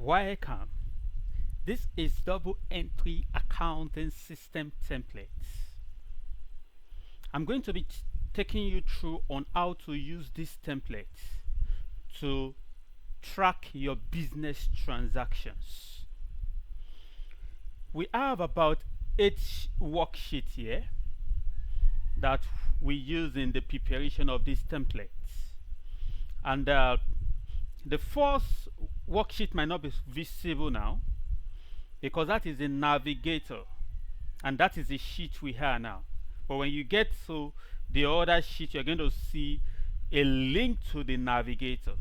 Welcome. This is double entry accounting system templates. I'm going to be taking you through on how to use these templates to track your business transactions. We have about 8 worksheets here that we use in the preparation of these templates. And the first worksheet might not be visible now because that is the navigator, and that is the sheet we have now. But when you get to the other sheet, you're going to see a link to the navigator.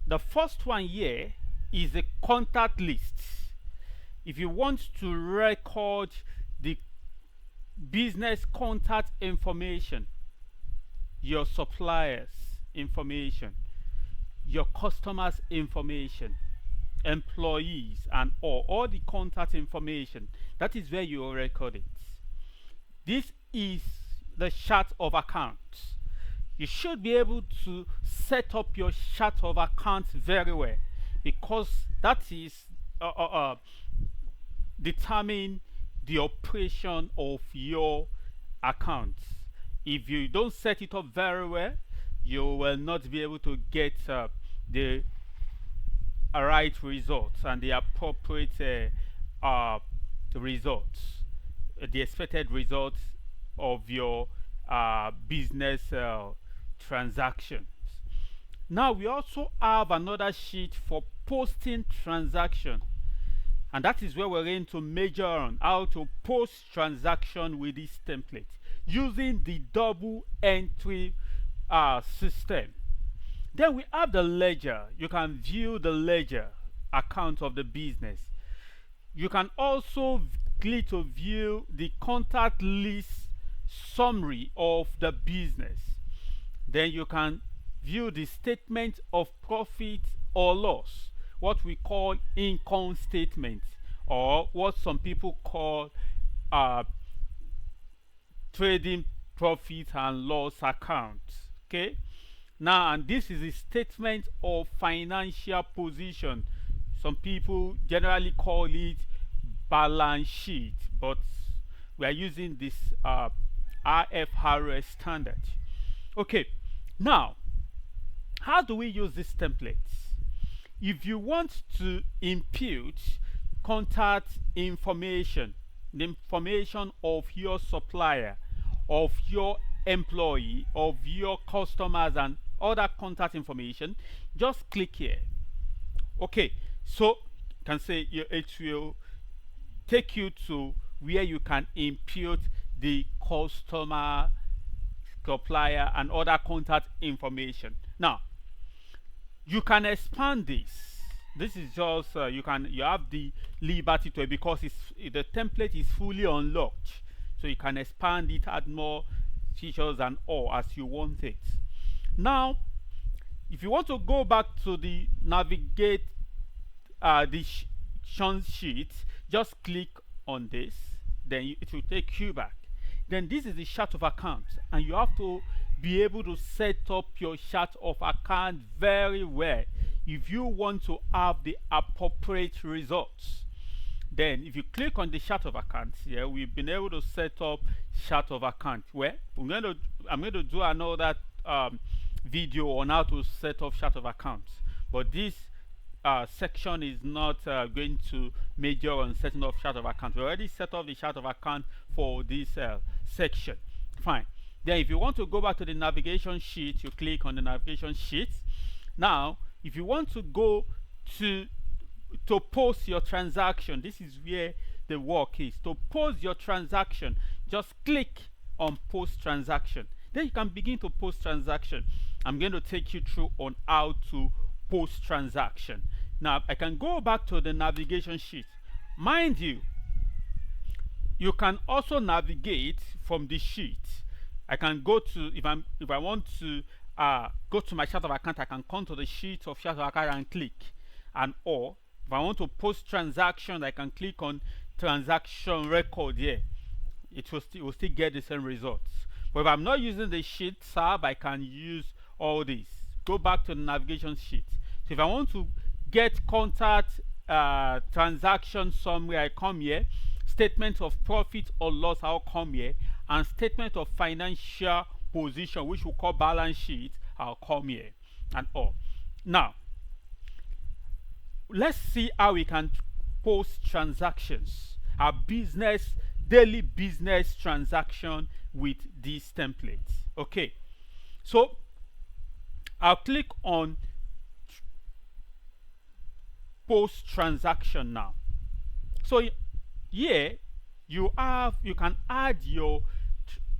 The first one here is a contact list. If you want to record the business contact information, your suppliers information, your customers information, employees, and all the contact information, that is where you will record it. This is the chart of accounts. You should be able to set up your chart of accounts very well, because that is determine the operation of your accounts. If you don't set it up very well, you will not be able to get the right results and the appropriate results, the expected results of your business transactions. Now we also have another sheet for posting transaction, and that is where we're going to measure on how to post transaction with this template using the double entry system. Then we have the ledger. You can view the ledger account of the business. You can also click to view the contact list summary of the business. Then you can view the statement of profit or loss, what we call income statement, or what some people call trading profit and loss account. Okay, now, and this is a statement of financial position. Some people generally call it balance sheet, but we are using this IFRS standard. Okay, now how do we use these templates? If you want to impute contact information, the information of your supplier, of your employee, of your customers, and other contact information, just click here. Okay, so you can say it will take you to where you can impute the customer, supplier, and other contact information. Now you can expand this. This is just you have the liberty to it, because the template is fully unlocked, so you can expand it, add more features and all as you want it. Now if you want to go back to the navigate the sheet, just click on this, then it will take you back. Then this is the chart of accounts, and you have to be able to set up your chart of account very well if you want to have the appropriate results. Then if you click on the chart of accounts here, we've been able to set up chart of account. Well, I'm going to do another video on how to set up chart of accounts, but this section is not going to major on setting up chart of account. We already set up the chart of account for this section. Fine. Then if you want to go back to the navigation sheet, you click on the navigation sheet. Now if you want to go to post your transaction, this is where the work is. To post your transaction, just click on post transaction. Then you can begin to post transaction. I'm going to take you through on how to post transaction. Now I can go back to the navigation sheet. Mind you, you can also navigate from the sheet. I can go to, if I want to go to my chart of account, I can come to the sheet of chart of account and click, and or if I want to post transaction, I can click on transaction record here. It will still get the same results. But if I'm not using the sheet tab, I can use all these. Go back to the navigation sheet. So if I want to get contact transaction summary, I come here. Statement of profit or loss, I'll come here. And statement of financial position, which we call balance sheet, I'll come here. And all. Now, let's see how we can post transactions, our business, daily business transaction with these templates. Okay, so I'll click on post transaction now. So here you can add your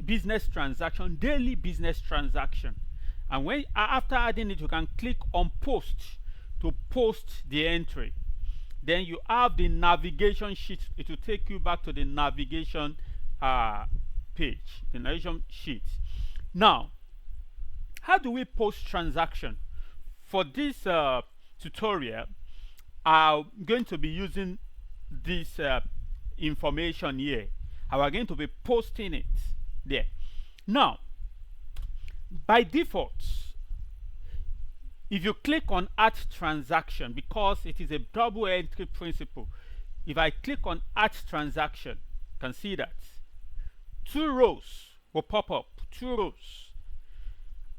business transaction, daily business transaction, and when after adding it, you can click on post to post the entry. Then you have the navigation sheet. It will take you back to the navigation page, the navigation sheet. Now, how do we post transaction? For this tutorial, I'm going to be using this information here. I'm going to be posting it there. Now, by default, if you click on add transaction, because it is a double entry principle, if I click on add transaction, you can see that 2 rows will pop up, 2 rows.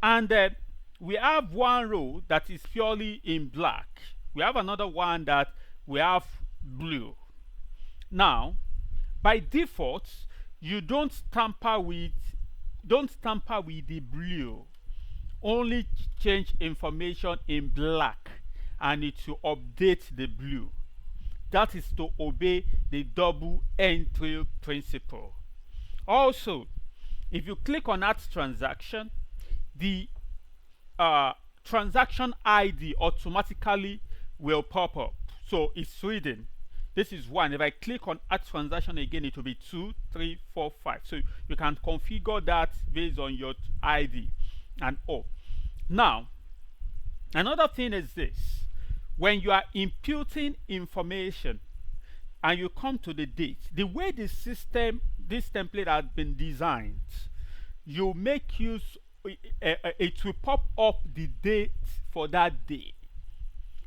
And we have 1 row that is purely in black. We have another one that we have blue. Now, by default, you don't tamper with the blue. Only change information in black and it will update the blue. That is to obey the double entry principle. Also, if you click on add transaction, the transaction ID automatically will pop up. So it's reading. This is 1. If I click on add transaction again, it will be 2, 3, 4, 5. So you can configure that based on your ID and all. Now, another thing is this: when you are imputing information and you come to the date, the way the system, this template has been designed, you make use, it will pop up the date for that day.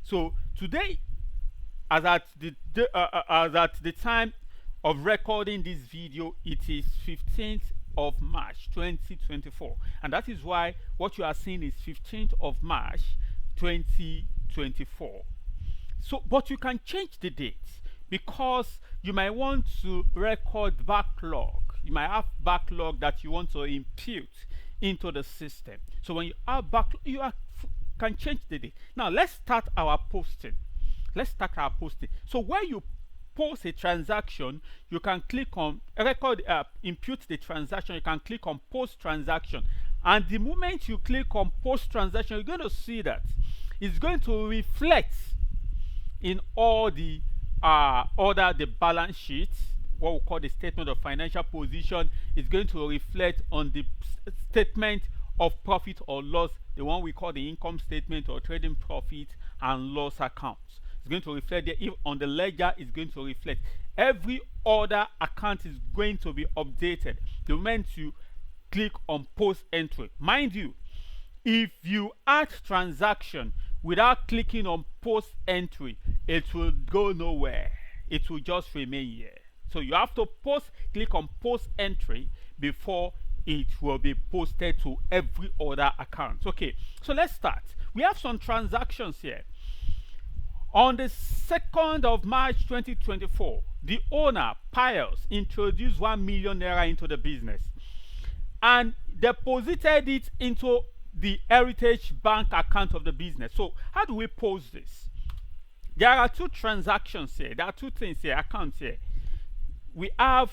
So today, as at the time of recording this video, it is 15th of March 2024, and that is why what you are seeing is 15th of March 2024. So, but you can change the date because you might want to record backlog. You might have backlog that you want to impute into the system. So when you have backlog, can change the date. Now let's start our posting. So where you post a transaction, you can click on record, impute the transaction. You can click on post transaction, and the moment you click on post transaction, you're going to see that it's going to reflect in all the the balance sheets, what we call the statement of financial position. Is going to reflect on the statement of profit or loss, the one we call the income statement or trading profit and loss accounts. It's going to reflect there. If on the ledger, it's going to reflect. Every other account is going to be updated the moment you click on post entry. Mind you, if you add transaction without clicking on post entry, it will go nowhere. It will just remain here. So you have to click on post entry before it will be posted to every other account. Okay, so let's start. We have some transactions here. On the 2nd of March 2024, the owner, Pius, introduced 1 million naira into the business and deposited it into the Heritage Bank account of the business. So how do we post this? There are 2 transactions here. There are 2 things here, accounts here. We have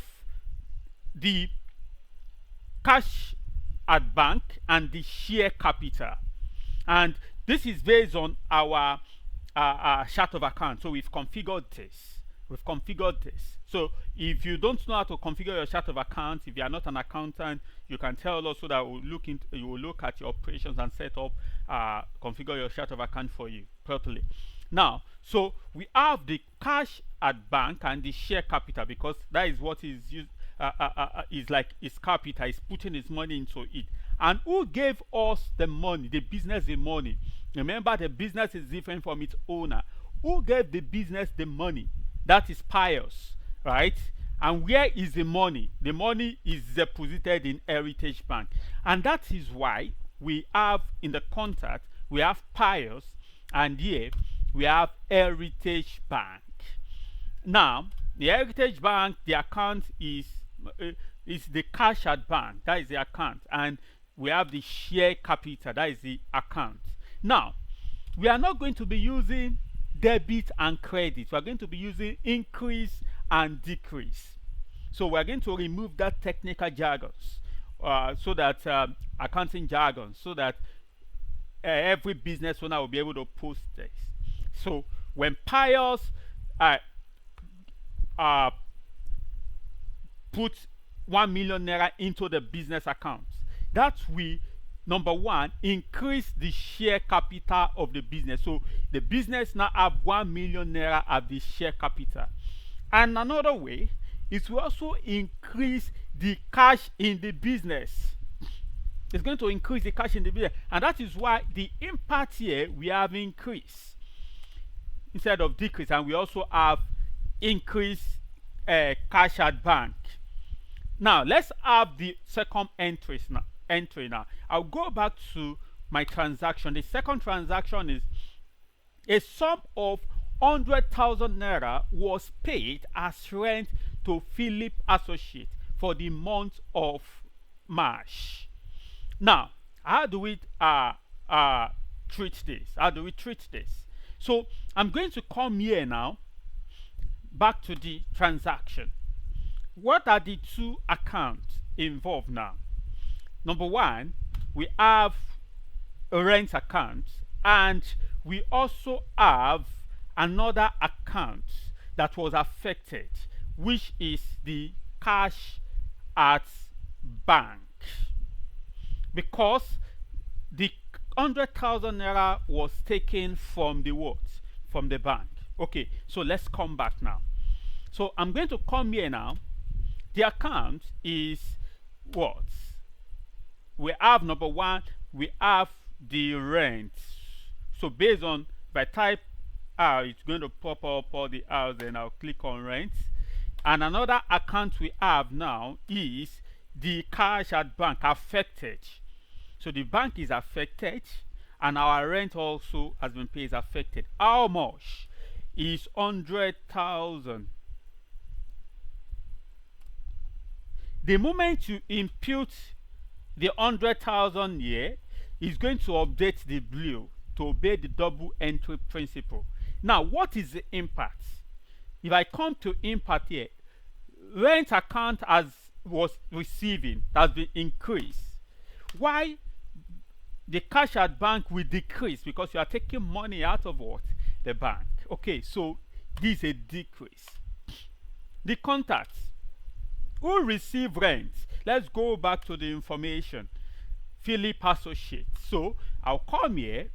the cash at bank and the share capital, and this is based on our chart of account. So we've configured this. So if you don't know how to configure your chart of account, if you are not an accountant, you can tell us so that you will look at your operations and set up, configure your chart of account for you properly. Now, so we have the cash at bank and the share capital, because that is what is used, is like his capital, is putting his money into it. And who gave us the money, the business the money? Remember, the business is different from its owner. who gave the business the money? That is Pius, right? And where is the money? The money is deposited in Heritage Bank. And that is why we have in the contact, we have Pius, and here we have Heritage Bank. Now, the Heritage Bank, the account is the cash at bank. That is the account. And we have the share capital. That is the account. Now, we are not going to be using debit and credit. We are going to be using increase and decrease. So we are going to remove that technical jargons, so that accounting jargons, so that every business owner will be able to post this. So when Pius put 1 million naira into the business account, that we, number one, increase the share capital of the business. So the business now have 1 million naira as the share capital. And another way is to also increase the cash in the business. It's going to increase the cash in the business, and that is why the impact here we have increase instead of decrease, and we also have increase cash at bank. Now let's have the second entry now. I'll go back to my transaction. The second transaction is a sum of 100,000 naira was paid as rent to Philip Associate for the month of March. Now, how do we treat this? How do we treat this? So I'm going to come here now, back to the transaction. What are the two accounts involved now? Number one, we have a rent account, and we also have another account that was affected, which is the cash at bank, because the 100,000 naira was taken from the what? From the bank. Okay, so let's come back now. So I'm going to come here now. The account is what? We have number one, we have the rent. So based on, if I type out, it's going to pop up all the hours, and I'll click on rent. And another account we have now is the cash at bank affected. So the bank is affected, and our rent also has been paid, is affected. How much? Is 100,000. The moment you impute the 100,000 here, is going to update the blue to obey the double entry principle. Now, what is the impact? If I come to impact here, rent account was receiving has been increased. Why? The cash at bank will decrease because you are taking money out of what? The bank. Okay, so this is a decrease. The contacts who receive rent, let's go back to the information. Philip Associate. So I'll come here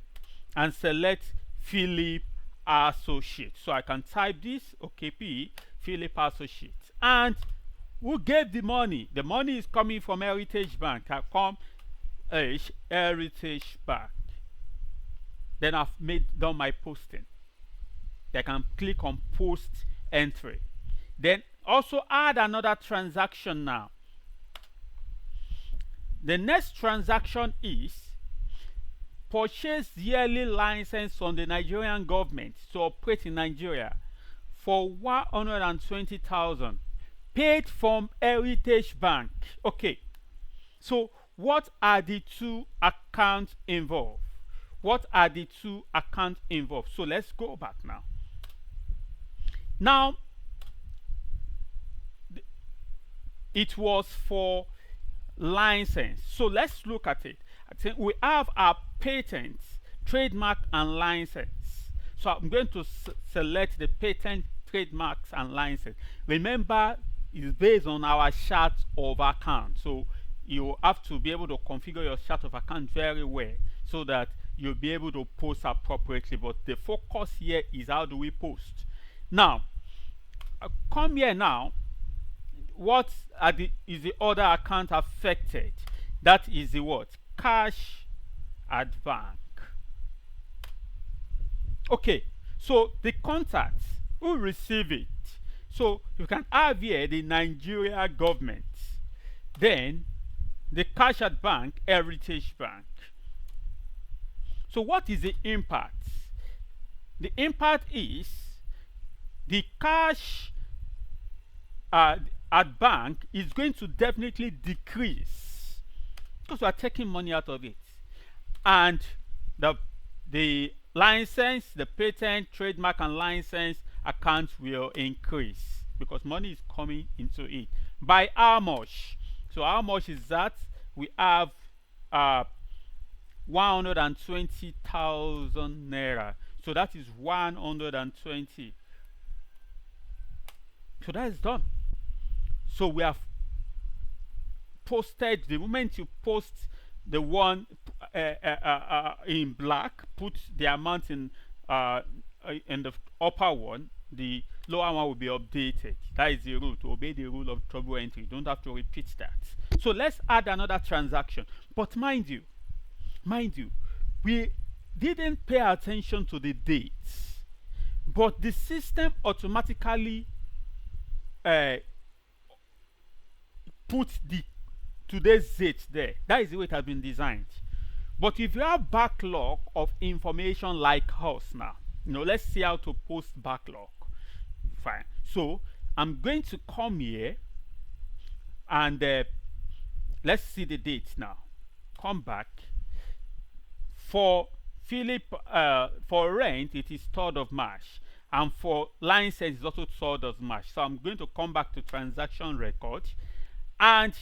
and select Philip Associate. So I can type this, OKP, Philip Associate. And who gave the money? The money is coming from Heritage Bank. I come Heritage Bank. Then I've done my posting. I can click on post entry. Then also add another transaction now. The next transaction is purchase yearly license from the Nigerian government to operate in Nigeria for 120,000 paid from Heritage Bank. Okay, so what are the two accounts involved? What are the two accounts involved? So let's go back now. Now, it was for license. So let's look at it. I think we have our patents, trademark, and license. So I'm going to select the patent, trademarks, and license. Remember, it's based on our chart of account. So you have to be able to configure your chart of account very well so that you'll be able to post appropriately. But the focus here is how do we post. Now, come here now. What is the other account affected? That is the what? Cash at bank. Okay, So the contact who receive it. So you can have here the Nigeria government, then the cash at bank, Heritage Bank. So what is the impact? The impact is the cash at bank is going to definitely decrease because we are taking money out of it, and the license, the patent, trademark, and license accounts will increase because money is coming into it. By how much? So how much is that? We have 120,000 naira. So that is 120. So that is done. So we have posted. The moment you post the one in black, put the amount in the upper one, the lower one will be updated. That is the rule. To obey the rule of trouble entry, you don't have to repeat that. So let's add another transaction. But mind you, we didn't pay attention to the dates, but the system automatically put the today's date there. That is the way it has been designed. But if you have backlog of information like us now, let's see how to post backlog. Fine. So I'm going to come here and let's see the dates now. Come back. For Philip, for rent, it is 3rd of March. And for license, it's also 3rd of March. So I'm going to come back to transaction record and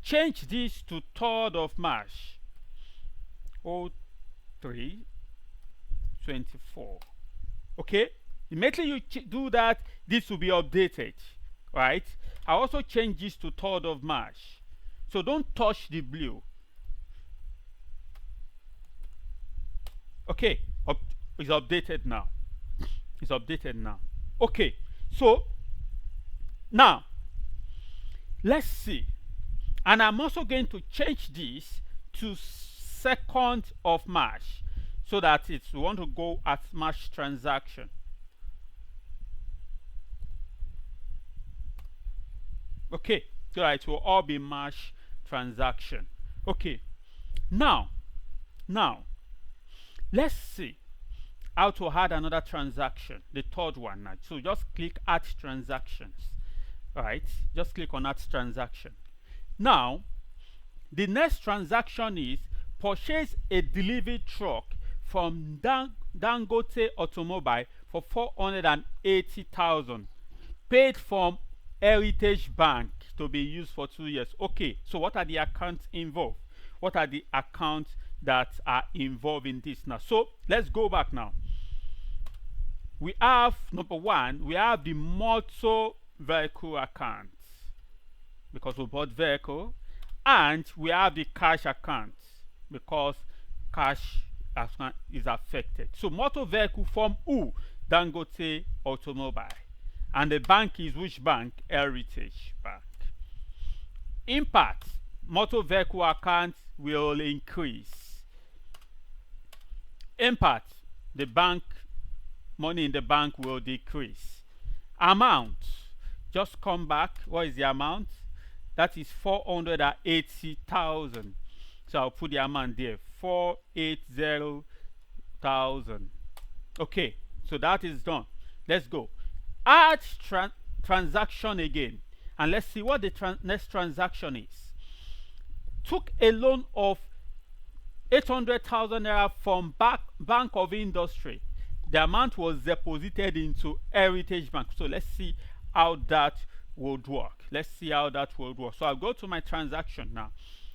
change this to 3rd of March. 03/24. Okay? Immediately you do that, this will be updated. Right? I also change this to 3rd of March. So don't touch the blue. Okay, it's updated now. It's updated now. Okay, so now let's see. And I'm also going to change this to 2nd of March so that we want to go at March transaction. Okay, so it will all be March transaction. Okay, now let's see how to add another transaction, the 3rd one now. So just click add transactions. Right, just click on add transaction. Now the next transaction is purchase a delivery truck from Dangote Automobile for 480,000, paid from Heritage Bank to be used for 2 years. Okay, so what are the accounts involved? What are the accounts that are involved in this now? So let's go back now. We have number one, we have the motor vehicle account because we bought vehicle, and we have the cash account because cash account is affected. So motor vehicle from who? Dangote Automobile. And the bank is which bank? Heritage Bank. Impact, motor vehicle account will increase. Impact, the bank, money in the bank will decrease. Amount, just come back. What is the amount? That is 480,000. So I'll put the amount there, 480,000. Okay, so that is done. Let's go. Add transaction again, and let's see what the next transaction is. Took a loan of 800,000 naira from Bank of Industry. The amount was deposited into Heritage Bank. So let's see how that would work. Let's see how that would work. So I'll go to my transaction now.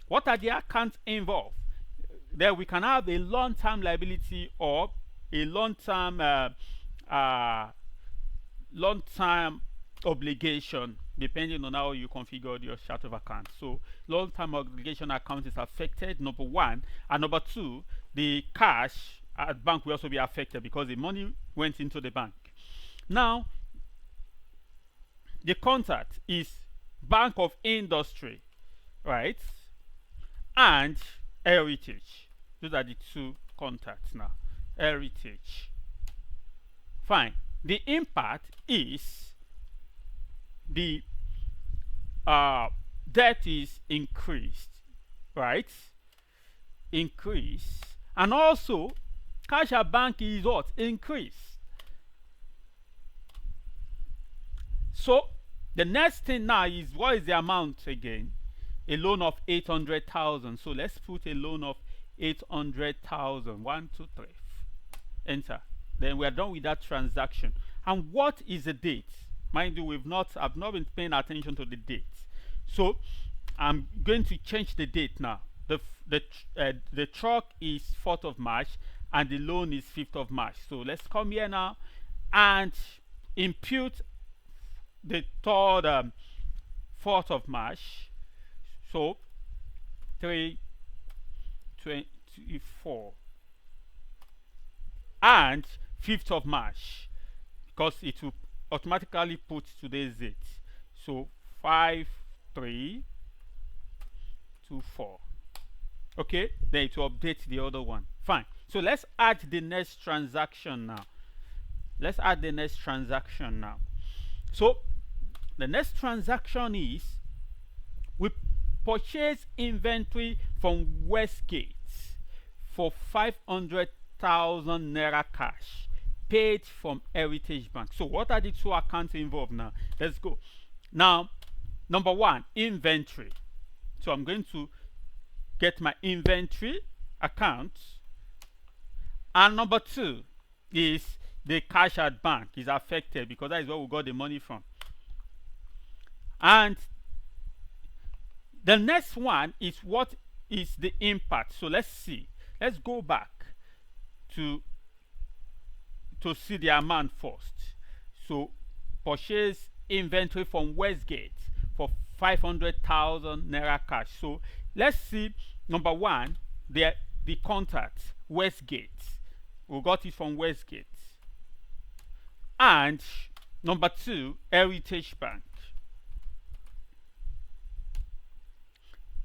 What are the accounts involved? There we can have a long-term liability or a long-term obligation, depending on how you configure your chart of accounts. So long-term obligation account is affected, number one, and number two, the cash at bank will also be affected because the money went into the bank. Now the contact is Bank of Industry, right, and Heritage. Those are the two contacts now. Heritage. Fine. The impact is the debt is increased, right? Increase. And also, cash at bank is what? Increase. So, the next thing now is, what is the amount again? A loan of 800,000. So let's put a loan of 800,000. 1, 2, 3. Enter. Then we are done with that transaction. And what is the date? Mind you, I've not been paying attention to the date. So I'm going to change the date now. The truck is 4th of March and the loan is 5th of March. So let's come here now and impute the 4th of March. So 3/24 and 5th of March, because it will automatically put today's date. So 5/3/24. Okay, then it will update the other one. Fine. So let's add the next transaction now. So the next transaction is, we purchase inventory from Westgate for 500,000 naira cash paid from Heritage Bank. So what are the two accounts involved now? Let's go. Now, number one, inventory. So I'm going to get my inventory account. And number two is the cash at bank is affected, because that is where we got the money from. And the next one is, what is the impact? So let's see. Let's go back to see the amount first. So purchase inventory from Westgate for 500,000 naira cash. So let's see, number one, the contact Westgate. We got it from Westgate. And number two, Heritage Bank.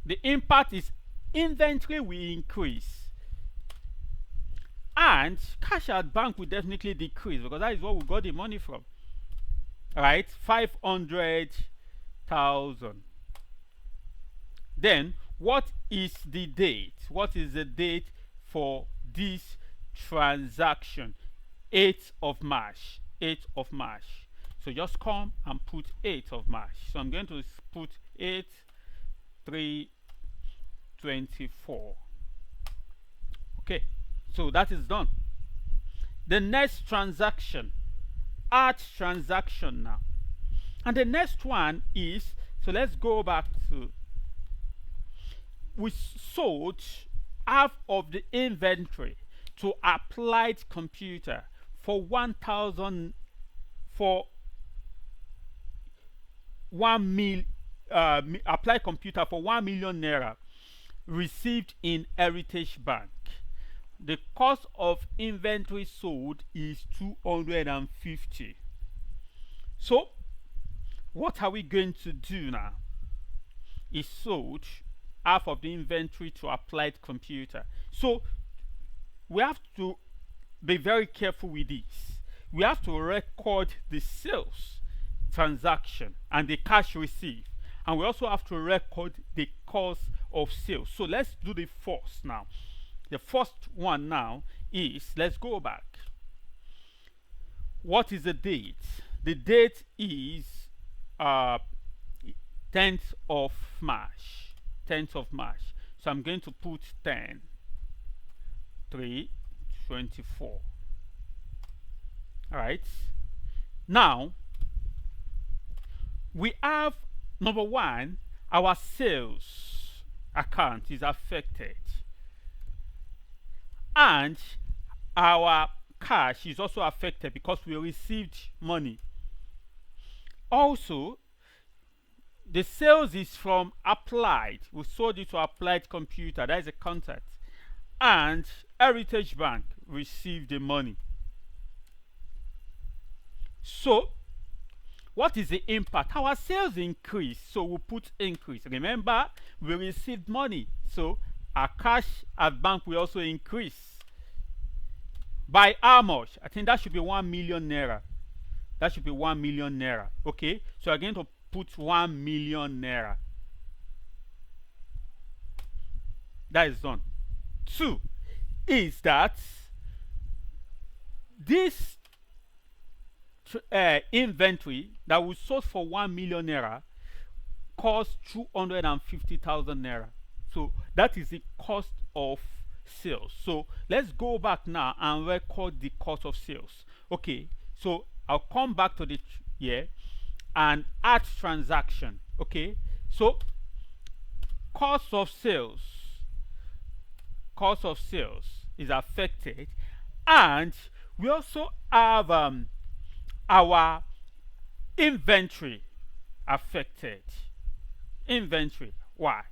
The impact is inventory will increase and cash at bank will definitely decrease, because that is what we got the money from. Right? 500,000. Then what is the date? What is the date for this transaction? 8th of March. 8th of March. So just come and put 8th of March. So I'm going to put 8/3/24. Okay, so that is done. The next transaction, add transaction now. And the next one is, so let's go back to, we sold half of the inventory to Applied Computer for 1,000, for 1 mil, Applied Computer for 1 million naira received in Heritage Bank. The cost of inventory sold is 250. So what are we going to do now? Is sold half of the inventory to Applied Computer. So we have to be very careful with this. We have to record the sales transaction and the cash received, and we also have to record the cost of sales. So let's do the first now. The first one now is, let's go back. What is the date? The date is 10th of March. 10th of March. So I'm going to put 10/3/24. Alright. Now we have, number one, our sales account is affected, and our cash is also affected because we received money. Also, the sales is from Applied. We sold it to Applied Computer. That is a contact. And Heritage Bank received the money. So what is the impact? Our sales increased, so we put increase. Remember, we received money, so our cash at bank will also increase By how much? I think that should be 1 million naira. That should be 1 million naira. Okay, so I'm going to put 1 million naira. That is done. Two is that this inventory that we sold for 1 million naira cost 250,000 naira. So that is the cost of sales. So let's go back now and record the cost of sales. Okay, so I'll come back to the here and add transaction. Okay, so cost of sales is affected, and we also have our inventory affected. Inventory, why?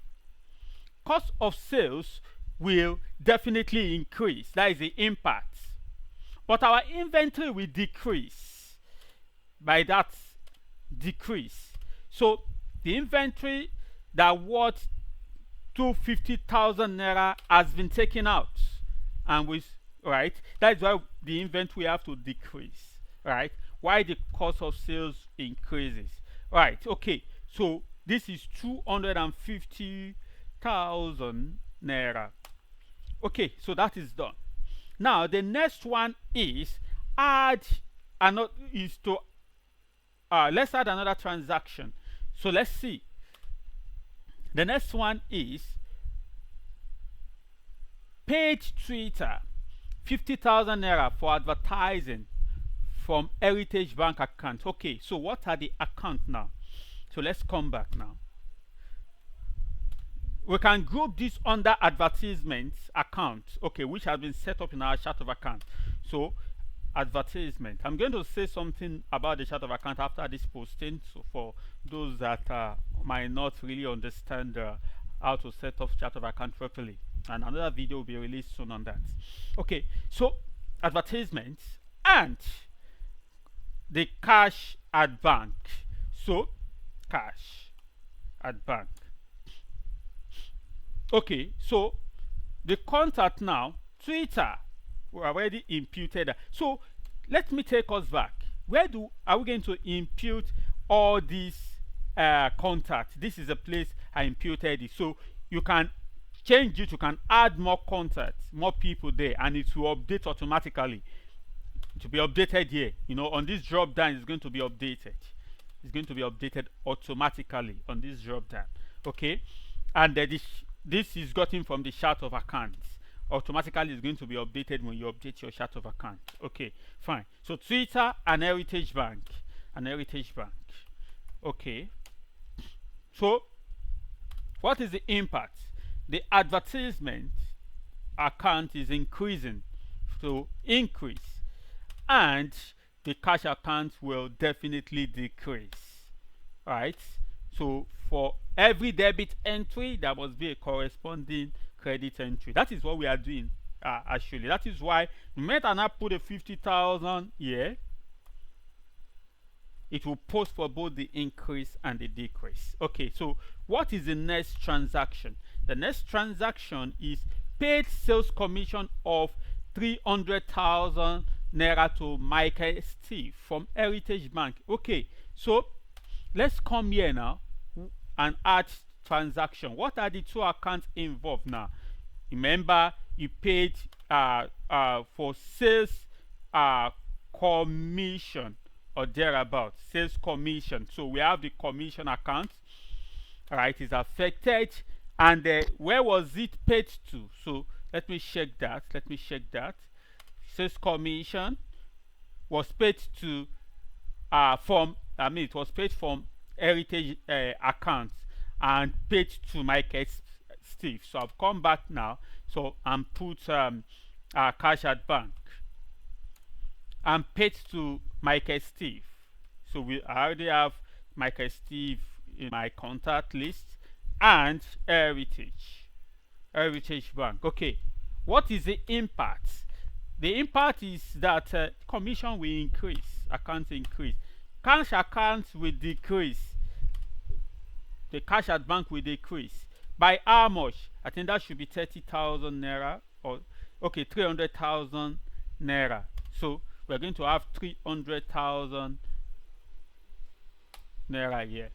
Cost of sales will definitely increase, that is the impact, but our inventory will decrease by that decrease. So the inventory that worth 250,000 naira has been taken out, and with right, that's why the inventory have to decrease, right? Why the cost of sales increases, right? Okay, so this is 250,000 naira. Okay, so that is done. Now the next one is add another, is to let's add another transaction. So let's see. The next one is paid Twitter 50,000 naira for advertising from Heritage Bank account. Okay, so what are the account now? So let's come back now. We can group this under advertisements account, okay, which has been set up in our chart of account. So advertisement, I'm going to say something about the chart of account after this posting, so for those that might not really understand how to set up chart of account properly, and another video will be released soon on that. Okay, so advertisements and the cash at bank. So cash at bank. Okay, so the contact now, Twitter, we already imputed that. So let me take us back. Where are we going to impute all these contacts? This is the place I imputed it. So you can change it, you can add more contacts, more people there, and it will update automatically. It will be updated here. You know, on this drop down, it's going to be updated. It's going to be updated automatically on this drop down. Okay, and this is gotten from the chart of accounts. Automatically it's going to be updated when you update your chart of account. Okay, fine. So Twitter and Heritage Bank. Okay, so what is the impact? The advertisement account is increasing, so increase, and the cash account will definitely decrease. Right, so for every debit entry there must be a corresponding credit entry. That is what we are doing actually. That is why no matter I put a 50,000 here, it will post for both the increase and the decrease. Okay, so what is the next transaction? The next transaction is paid sales commission of 300,000 naira to Michael Steve from Heritage Bank. Okay, so let's come here now and add transaction. What are the two accounts involved now? Remember, you paid for sales commission or thereabout, sales commission. So we have the commission account, right, is affected, and where was it paid to? So let me check that. Sales commission was paid to it was paid from Heritage accounts and paid to Michael Steve. So I've come back now, so I'm put cash at bank and paid to Michael Steve. So I already have Michael Steve in my contact list, and Heritage Bank. Okay, what is the impact? The impact is that commission will increase, accounts increase, cash accounts will decrease, the cash at bank will decrease. By how much? I think that should be 30,000 naira, or okay, 300,000 naira. So we're going to have 300,000 naira here.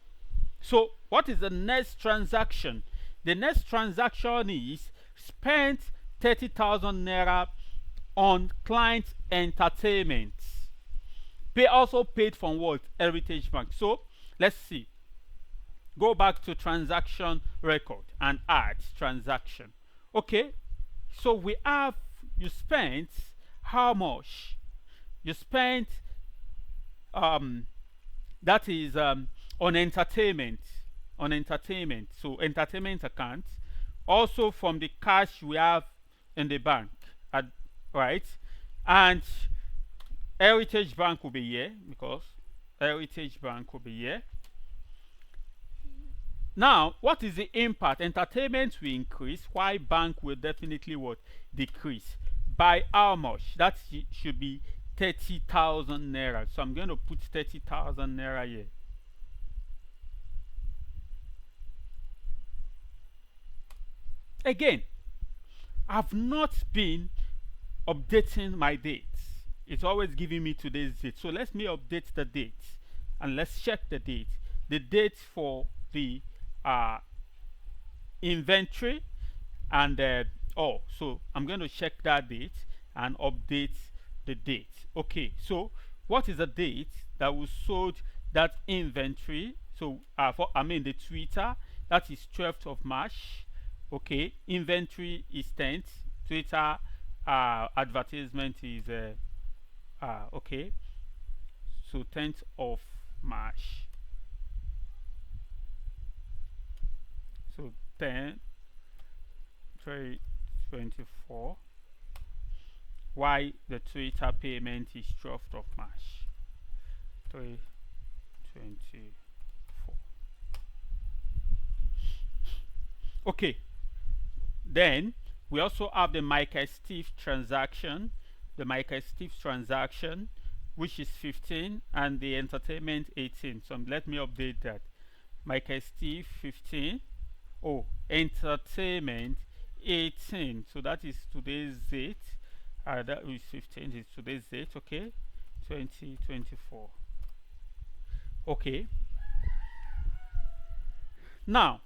So what is the next transaction? The next transaction is spent 30,000 naira on client entertainment. Pay also paid from what? Heritage Bank. So let's see. Go back to transaction record and add transaction. Okay, so we have, you spent how much? You spent that is on entertainment, so entertainment account, also from the cash we have in the bank, right? And Heritage Bank will be here, because Heritage Bank will be here. Now, what is the impact? Entertainment will increase, while bank will definitely what? Decrease. By how much? That should be 30,000 naira. So I'm going to put 30,000 naira here. Again, I've not been updating my dates. It's always giving me today's date. So let me update the date, and let's check the date. The date for the inventory, and so I'm going to check that date and update the date. Okay, so what is the date that we sold that inventory? So the Twitter, that is 12th of March. Okay, inventory is 10th, Twitter advertisement is okay, so 10th of March. So 10 324. Why the Twitter payment is 12th of March 324. Okay, then we also have the Michael Steve transaction, which is 15, and the entertainment 18. So let me update that. Michael Steve 15. Oh, entertainment 18. So that is today's date. That is 15 is today's date. Okay, 2024. Okay. Now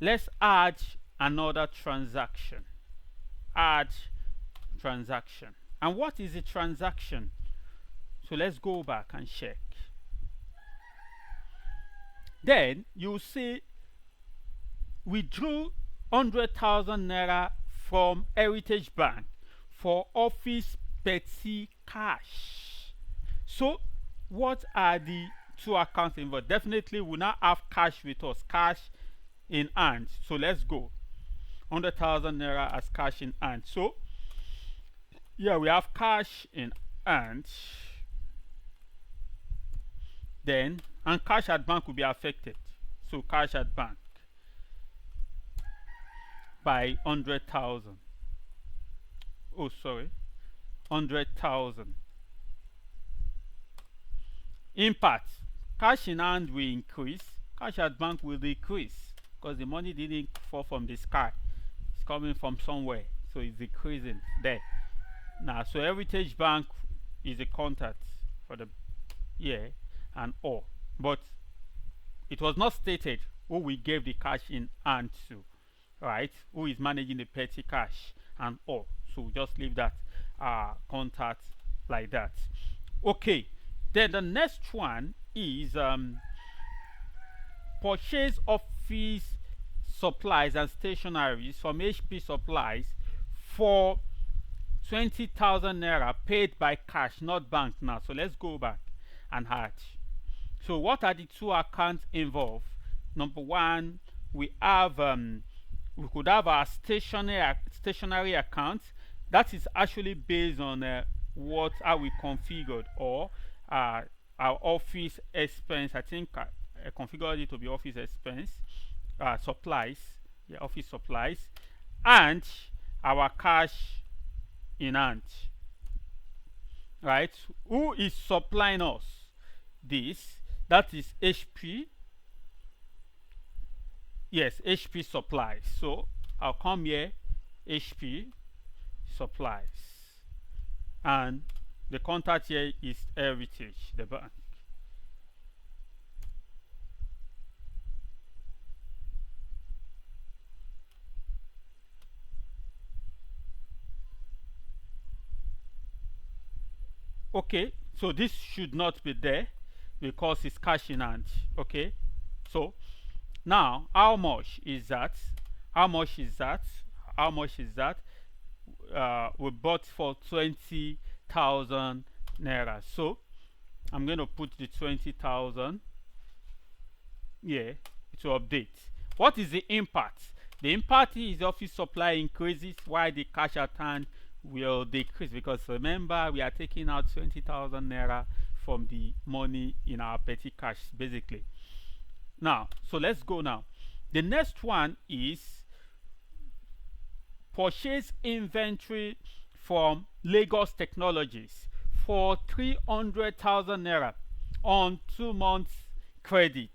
let's add another transaction. Add transaction. And what is a transaction? So let's go back and check. Then you see we drew 100,000 naira from Heritage Bank for office petty cash. So what are the two accounts involved? Definitely we now have cash with us, cash in hand. So let's go. 100,000 naira as cash in hand. So yeah, we have cash in hand. Then, and cash at bank will be affected. So cash at bank by 100,000. Oh, sorry, 100,000. Impact: cash in hand will increase, cash at bank will decrease, because the money didn't fall from the sky. It's coming from somewhere, so it's decreasing there. Now, so Heritage Bank is a contact for the year and all, but it was not stated who we gave the cash in hand to, right? Who is managing the petty cash and all. So just leave that contact like that. Okay, then the next one is purchase office supplies and stationaries from HP Supplies for 20,000 naira paid by cash, not bank now. So let's go back and add. So what are the two accounts involved? Number one, we have we could have our stationary account. That is actually based on how we configured, or our office expense. I think I configured it to be office expense, supplies, yeah, office supplies, and our cash in hand. Right? Who is supplying us this? That is HP. Yes, HP Supplies. So I'll come here, HP Supplies. And the contact here is Heritage, the bank. Okay, so this should not be there because it's cash in hand. Okay, so now how much is that? How much is that? How much is that? We bought for 20,000 naira. So I'm going to put the 20,000 here to update. What is the impact? The impact is office supply increases while the cash at hand will decrease, because remember we are taking out 20,000 naira from the money in our petty cash basically. Now, so let's go now. The next one is purchase inventory from Lagos Technologies for 300,000 naira on 2 months credit.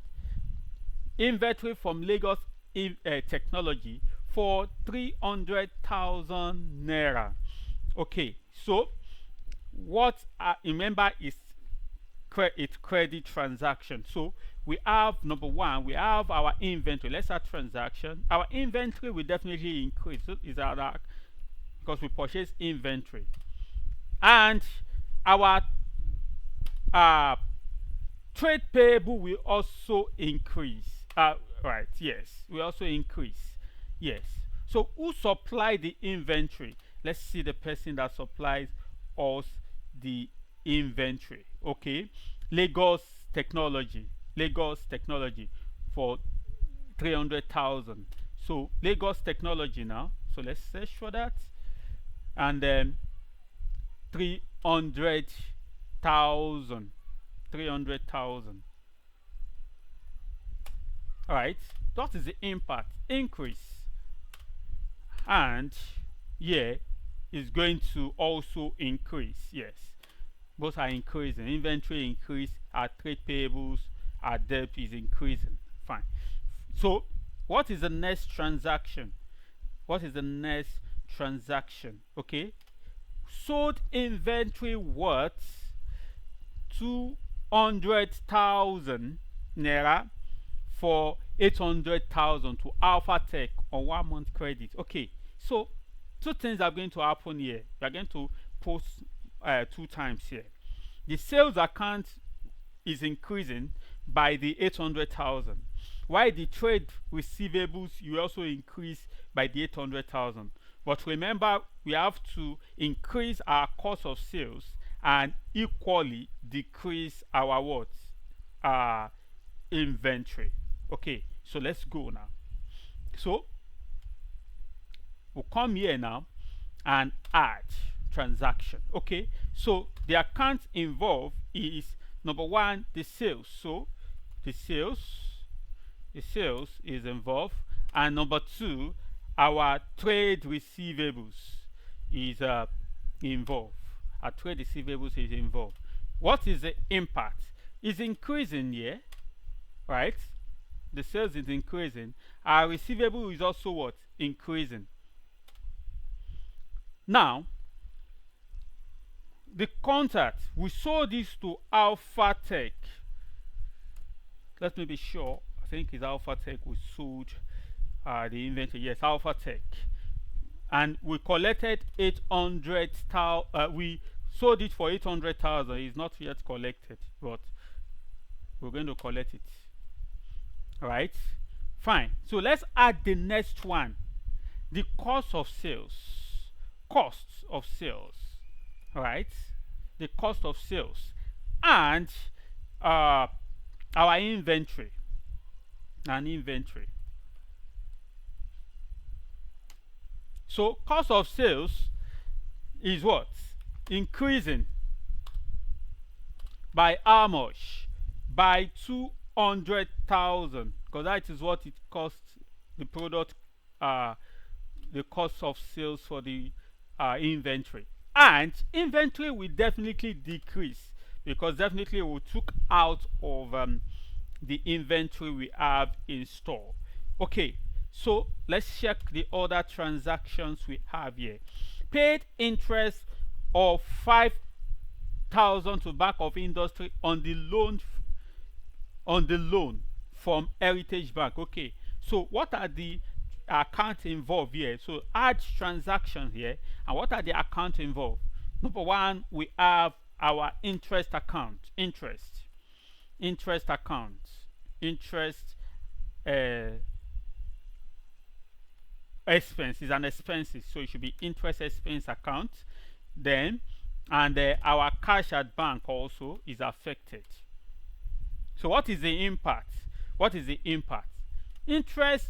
Inventory from Lagos Technology for 300,000 naira. Okay, so what remember is credit transaction. So we have number one, we have our inventory. Let's add transaction. Our inventory will definitely increase. So is that because we purchase inventory, and our trade payable will also increase. Right, yes, we also increase. Yes. So who supply the inventory? Let's see the person that supplies us the inventory. Okay, Lagos Technology. Lagos Technology for 300,000. So Lagos Technology now. So let's search for that, and then 300,000. 300,000. All right, that is the impact increase, and yeah, is going to also increase. Yes, both are increasing. Inventory increase, our trade payables, our debt is increasing. Fine. So what is the next transaction? What is the next transaction? Okay, sold inventory worth 200,000 naira for 800,000 to Alpha Tech on 1 month credit. Okay, so two things are going to happen here. We are going to post 2 times here. The sales account is increasing by the 800,000, while the trade receivables you also increase by the 800,000. But remember, we have to increase our cost of sales and equally decrease our what? Inventory. Okay, so let's go now. So we'll come here now and add transaction. Okay, so the account involved is number one, the sales. So the sales is involved, and number two, our trade receivables is involved. Our trade receivables is involved. What is the impact? It's increasing here, right? The sales is increasing. Our receivable is also what? Increasing. Now, the contact, we sold this to Alpha Tech. Let me be sure. I think it's Alpha Tech we sold the inventory. Yes, Alpha Tech. And we collected 800,000. We sold it for 800,000. It's not yet collected, but we're going to collect it. All right, fine. So let's add the next one, the cost of sales. Costs of sales. All right, the cost of sales, and our inventory. An inventory. So cost of sales is what? Increasing by how much? By 200,000, because that is what it costs the product, the cost of sales for the inventory. And inventory will definitely decrease, because definitely we took out of the inventory we have in store. Okay, so let's check the other transactions we have here. paid interest of 5,000 to Bank of Industry on the loan from Heritage Bank. Okay, so what are the accounts involved here? So add transactions here, and what are the accounts involved? Number one, we have our interest account, interest account, interest uh, expense is an expenses, so it should be interest expense account. Then, and our cash at bank also is affected. So what is the impact? What is the impact? Interest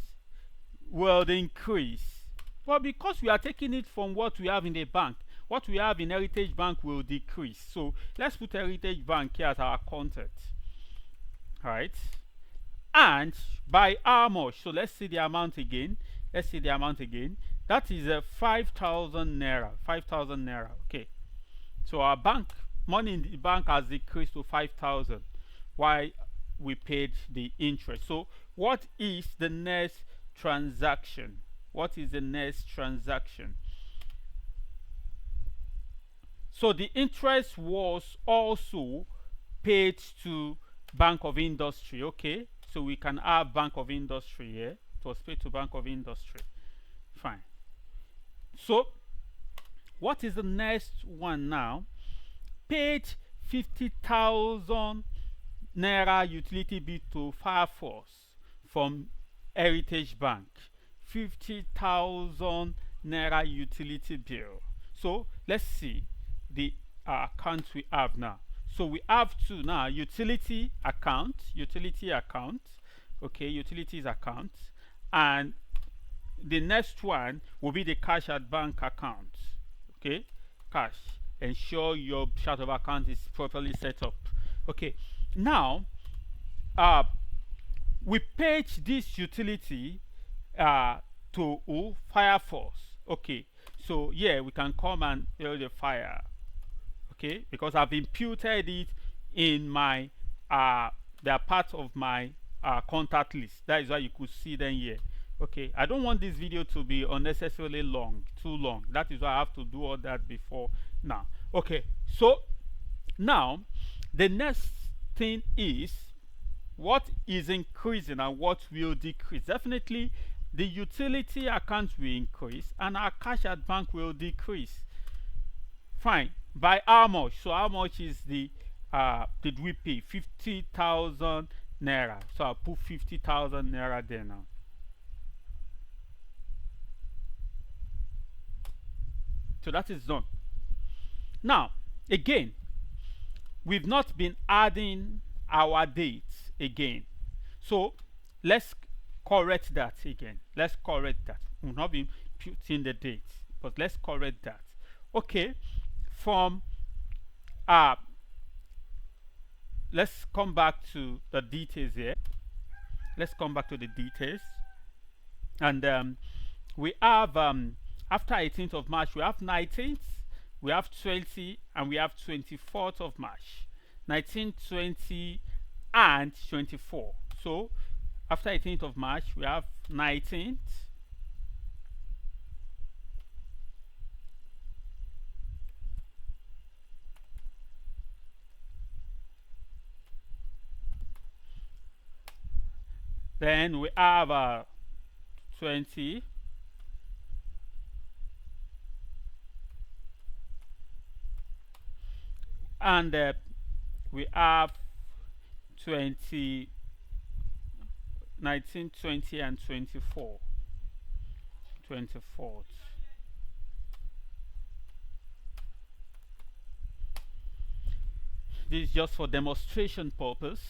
will increase, but because we are taking it from what we have in the bank, what we have in Heritage Bank will decrease. So let's put Heritage Bank here as our content. All right, and by how much? So let's see the amount again. Let's see the amount again. That is a 5,000 naira. 5,000 naira. Okay. So our bank money in the bank has decreased to 5,000. Why we paid the interest? So what is the next transaction? What is the next transaction? So the interest was also paid to Bank of Industry. Okay, so we can have Bank of Industry here. It was paid to Bank of Industry. Fine. So what is the next one now? Paid 50,000 naira utility bill to Fire Force from Heritage Bank. 50,000 naira utility bill. So let's see the accounts we have now. So we have two now: utility account, okay, utilities account, and the next one will be the cash at bank account. Okay, cash. Ensure your chart of account is properly set up. Okay, now we paid this utility to Fire Force. Okay, so yeah, we can come and build the fire. Okay, because I've imputed it in my they are part of my contact list. That is why you could see them here. Okay, I don't want this video to be unnecessarily too long. That is why I have to do all that before now. Okay, so now the next thing is what is increasing and what will decrease. Definitely the utility account will increase and our cash at bank will decrease. Fine. By how much? So how much is the did we pay? 50,000 naira. So I'll put 50,000 naira there now. So that is done. Now again, we've not been adding our dates again, so let's correct that again. Let's correct that. We've not been putting the dates, but let's correct that. Okay, from let's come back to the details here. Let's come back to the details, and we have after 18th of March we have 19th, we have 20, and we have 24th of March. 19, 20, and 24. So after 18th of March we have 19th, then we have 20, and we have 20, 19, 20, and 24. 24th. This is just for demonstration purpose.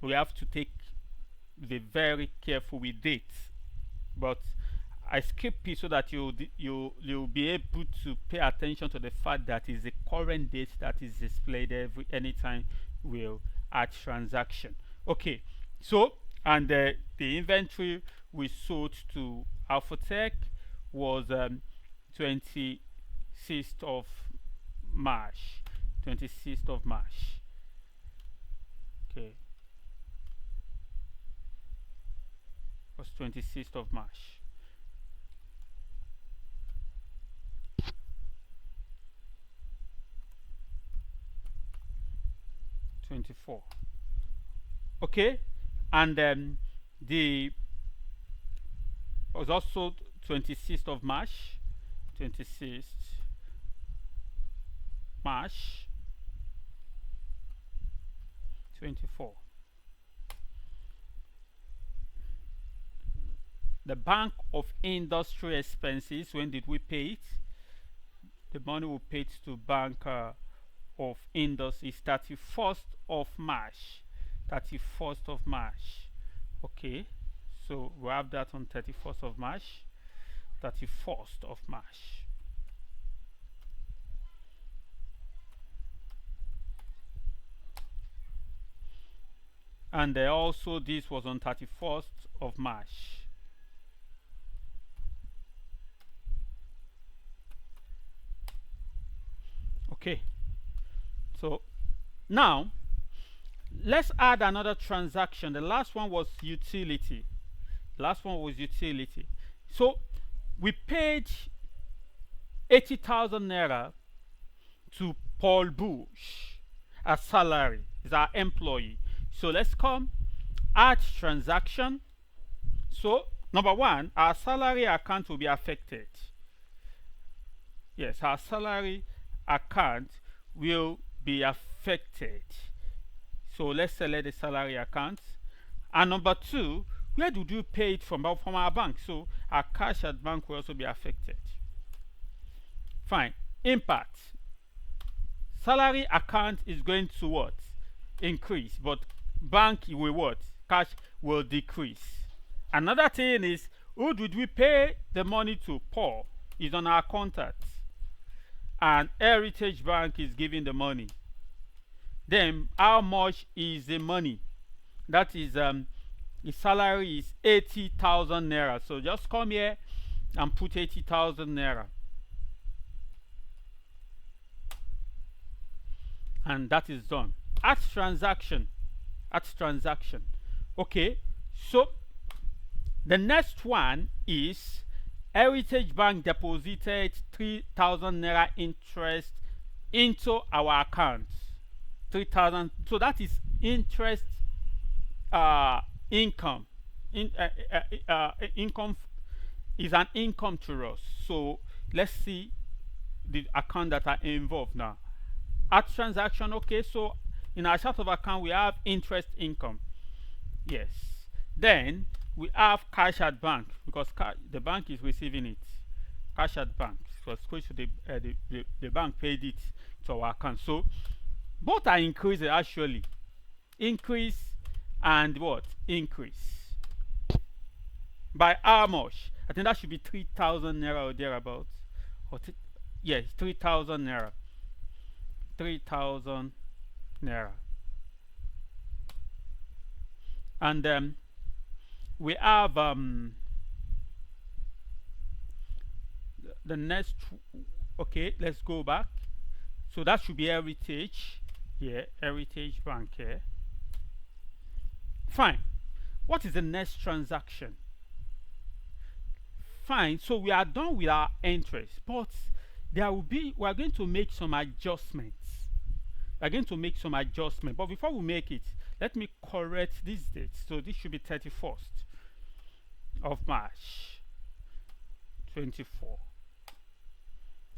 We have to take the very careful with dates, but I skip it so that you'll be able to pay attention to the fact that is the current date that is displayed anytime we'll add transaction. Okay, so and the inventory we sold to Alphotech was 26th of March. 26th of March. Okay, was 26th of March. 24. Okay, and the was also 26th of March, 26th March 24. The Bank of Industry Expenses, when did we pay it? The money we paid to Bank of Industry is 31st of March. 31st of March. Okay, so we have that on 31st of March. 31st of March. And also this was on 31st of March. Okay, so now let's add another transaction. The last one was utility. Last one was utility. So we paid 80,000 naira to Paul Bush as salary. Is our employee. So let's come add transaction. So number one, our salary account will be affected. Yes, our salary account will be affected. So let's select the salary account. And number two, where did you pay it from? From our bank. So our cash at bank will also be affected. Fine. Impact. Salary account is going to what? Increase. But bank will what? Cash will decrease. Another thing is, who did we pay the money to? Paul is on our contact. And Heritage Bank is giving the money. Then how much is the money? That is the salary is 80,000 naira. So just come here and put 80,000 naira. And that is done. At transaction. At transaction. Okay. So the next one is Heritage Bank deposited 3,000 naira interest into our account. 3,000. So that is interest income. Income is an income to us. So let's see the account that are involved now. At transaction, okay, so in our chart of account we have interest income. Yes. Then we have cash at bank, because the bank is receiving it. Cash at bank, because the bank paid it to our account. So both are increasing actually. Increase and what? Increase. By how much? I think that should be 3,000 naira or thereabouts. Yes, 3,000 naira. 3,000 naira. And we have the next. Okay, let's go back. So that should be Heritage. Yeah, Heritage Bank here. Fine. What is the next transaction? Fine. So we are done with our interest, but we are going to make some adjustments. We are going to make some adjustment. But before we make it, let me correct this date. So this should be 31st of March 24.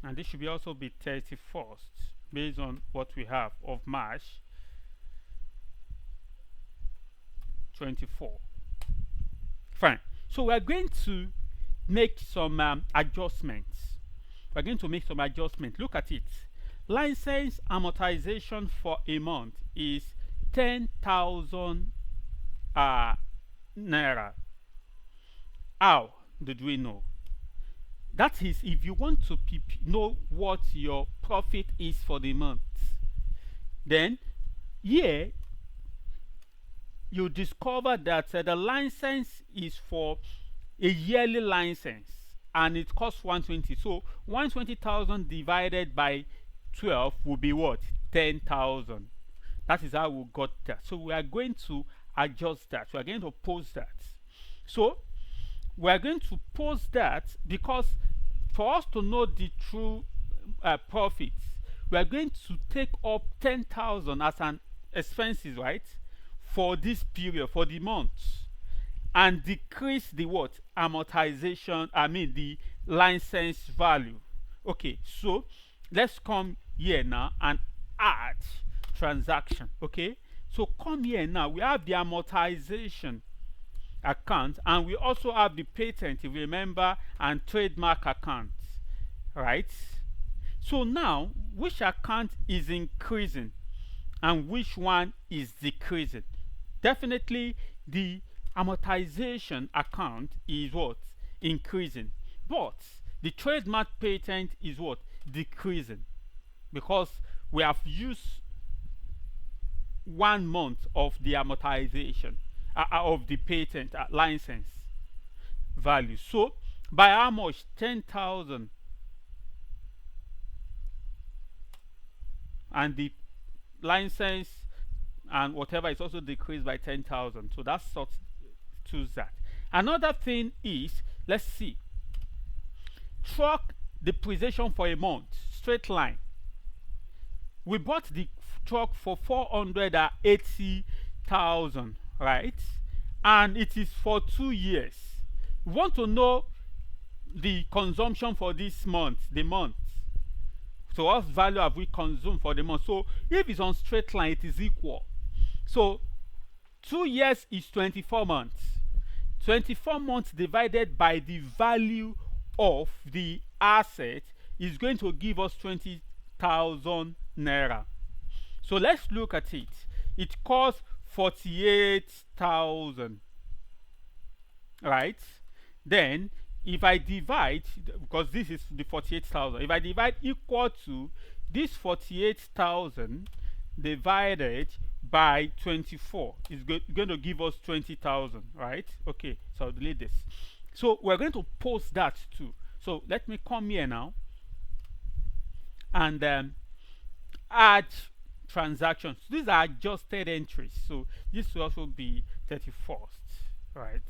And this should be also be 31st based on what we have of March 24. Fine. So we are going to make some adjustments. We're going to make some adjustments. Look at it. License amortization for a month is 10,000 naira. How did we know? That is, if you want to know what your profit is for the month, then here you discover that the license is for a yearly license and it costs 120. So 120,000 divided by 12 will be what? 10,000. That is how we got that. So we are going to adjust that. We are going to post that. So we are going to post that because for us to know the true profits, we are going to take up 10,000 as an expenses, right, for this period, for the month, and decrease the what? Amortization, I mean the license value. Okay, so let's come here now and add transaction. Okay, so come here now, we have the amortization account, and we also have the patent, if you remember, and trademark account, right? So now, which account is increasing and which one is decreasing? Definitely the amortization account is what? Increasing. But the trademark patent is what? Decreasing. Because we have used 1 month of the amortization of the patent license value. So by how much? 10,000. And the license and whatever is also decreased by 10,000. So that's sort to that. Another thing is, let's see, truck depreciation for a month, straight line. We bought the truck for 480,000, right? And it is for 2 years. We want to know the consumption for this month, the month. So what value have we consumed for the month? So if it's on straight line, it is equal. So 2 years is 24 months. 24 months divided by the value of the asset is going to give us 20,000 naira. So let's look at it. It costs 48,000, right? Then if I divide, because this is the 48,000, if I divide equal to this 48,000 divided by 24, is going to give us 20,000, right? Okay, so I'll delete this. So we're going to post that too. So let me come here now and add transactions. These are adjusted entries, so this will also be 31st, right?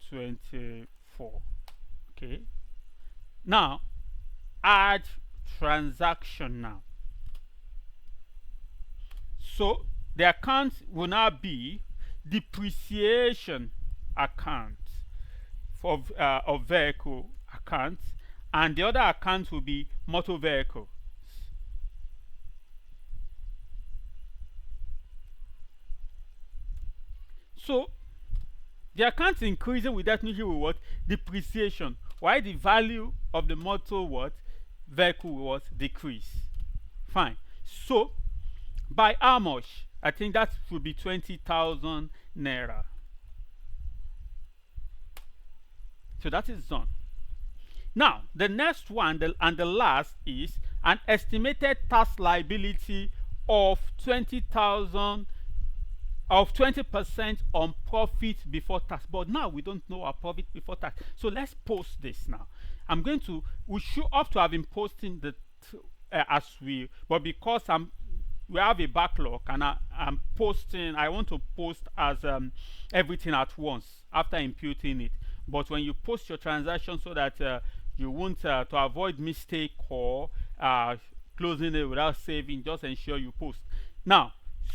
24. Okay, now add transaction now. So the account will now be depreciation account for of vehicle account, and the other account will be motor vehicle. So the account increasing will definitely will what? Depreciation. Why the value of the motor what? Vehicle will what? Decrease. Fine. So by how much? I think that would be 20,000 naira. So that is done. Now the next one and the last is an estimated tax liability of 20,000 of 20% on profit before tax. But now we don't know our profit before tax, so let's post this now. We should have to have been posting the as we, but because we have a backlog and I'm posting, I want to post as everything at once after imputing it. But when you post your transaction, so that you won't to avoid mistake or closing it without saving, just ensure you post now.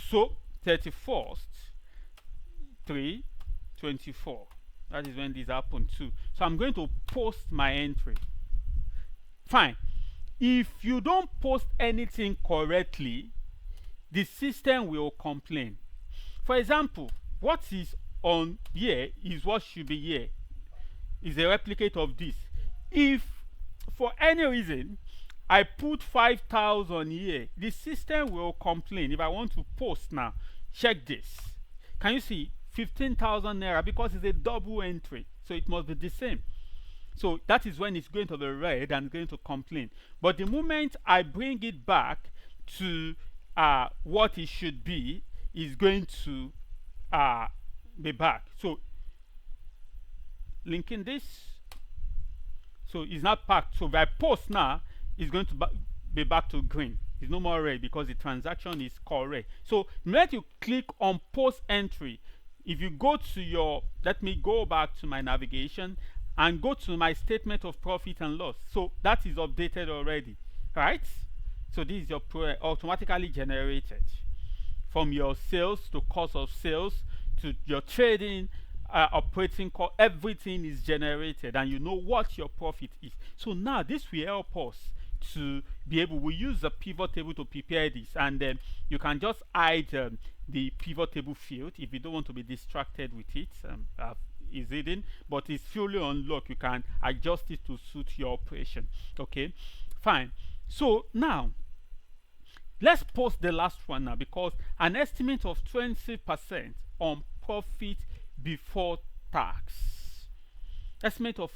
So 31st 3/24, that is when this happened too. So I'm going to post my entry. Fine. If you don't post anything correctly, the system will complain. For example, what is on here is what should be here, is a replicate of this. If for any reason I put 5,000 here, the system will complain. If I want to post now, check this. Can you see 15,000 naira? Because it's a double entry, so it must be the same. So that is when it's going to be red and going to complain. But the moment I bring it back to what it should be, is going to be back. So linking this, so it's not packed. So if I post now, it's going to be back to green. It's no more red because the transaction is correct. So let you click on post entry. If you go to your, let me go back to my navigation and go to my statement of profit and loss. So that is updated already, right? So this is your automatically generated from your sales to cost of sales to your trading, operating cost. Everything is generated, and you know what your profit is. So now this will help us to be able. We use the pivot table to prepare this, and then you can just hide the pivot table field if you don't want to be distracted with it. Is hidden, but it's fully unlocked. You can adjust it to suit your operation. Okay, fine. So now let's post the last one now, because an estimate of 20% on profit before tax. Estimate of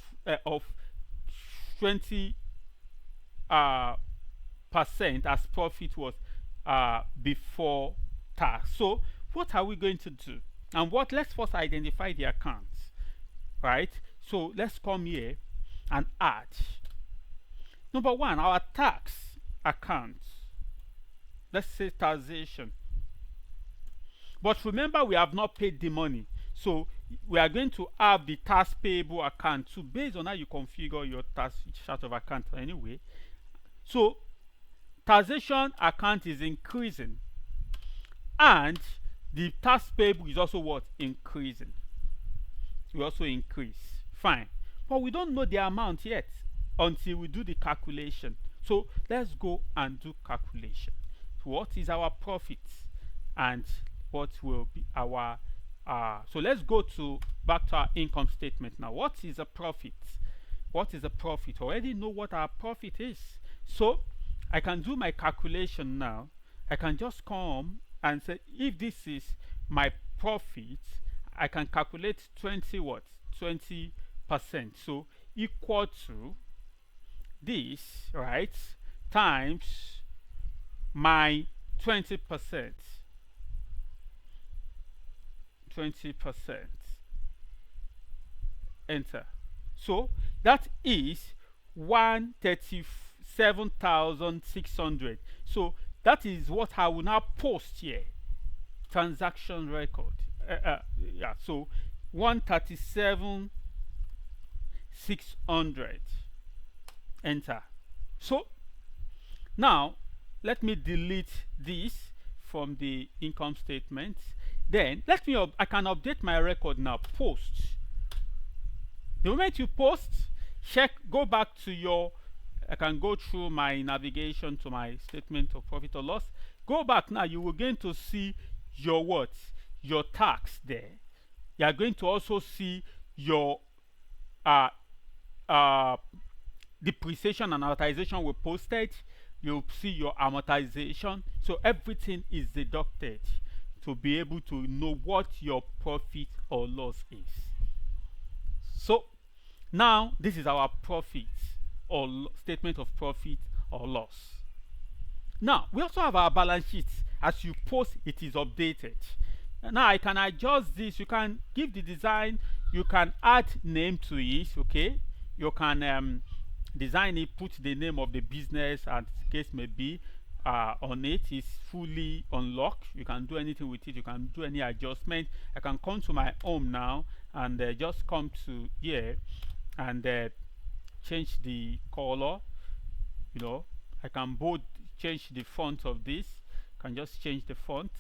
20 percent as profit was before tax. So what are we going to do? And what, let's first identify the accounts, right? So let's come here and add. Number one, our tax account. Let's say taxation. But remember, we have not paid the money. So we are going to have the tax payable account. So based on how you configure your tax chart of account anyway. So taxation account is increasing, and the tax payable is also what? Increasing. We also increase. Fine. But we don't know the amount yet until we do the calculation. So let's go and do calculation. So what is our profit and what will be our so let's go to back to our income statement now. What is a profit? What is a profit? Already know what our profit is. So I can do my calculation now. I can just come and say, if this is my profit, I can calculate 20 what? 20%. So equal to this, right, times my 20%. 20%. Enter. So that is 137,600. So that is what I will now post here. Transaction record. Yeah. So 137,600. Enter. So now let me delete this from the income statement. Then I can update my record now. Post. The moment you post, check, go back to your, I can go through my navigation to my statement of profit or loss. Go back now, you will going to see your what? Your tax there. You are going to also see your depreciation and amortization were posted. You'll see your amortization. So everything is deducted to be able to know what your profit or loss is. So now this is our profit or statement of profit or loss. Now we also have our balance sheet. As you post, it is updated. Now I can adjust this. You can give the design. You can add name to it. Okay, you can design it, put the name of the business as the case may be on it. It's fully unlocked. You can do anything with it. You can do any adjustment. I can come to my home now and just come to here and change the color. You know, I can bold, change the font of this. I can just change the font